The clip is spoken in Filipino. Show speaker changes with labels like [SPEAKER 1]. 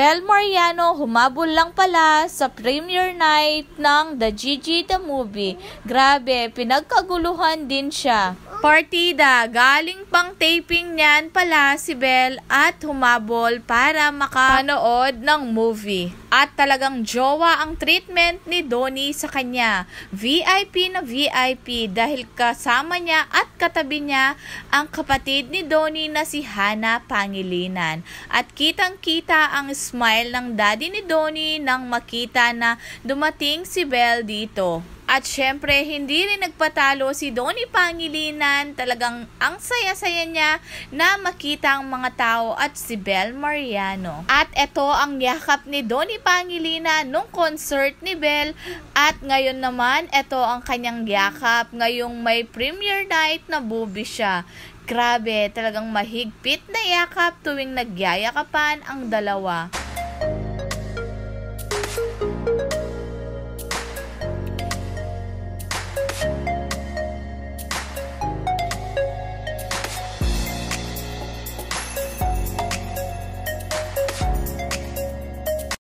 [SPEAKER 1] Bel Mariano humabol lang pala sa premiere night ng The Gigi the Movie. Grabe, pinagkaguluhan din siya. Partida, galing pang taping niyan pala si Bel at humabol para makanood ng movie. At talagang jowa ang treatment ni Donnie sa kanya. VIP na VIP dahil kasama niya at katabi niya ang kapatid ni Donnie na si Hannah Pangilinan. At kitang-kita ang smile ng daddy ni Donnie nang makita na dumating si Bel dito. At syempre, hindi rin nagpatalo si Donnie Pangilinan. Talagang ang saya-saya niya na makita ang mga tao at si Bel Mariano. At ito ang yakap ni Donnie Pangilinan nung concert ni Bel. At ngayon naman, ito ang kanyang yakap ngayong may premiere night na movie siya. Grabe, talagang mahigpit na yakap tuwing nagyayakapan ang dalawa.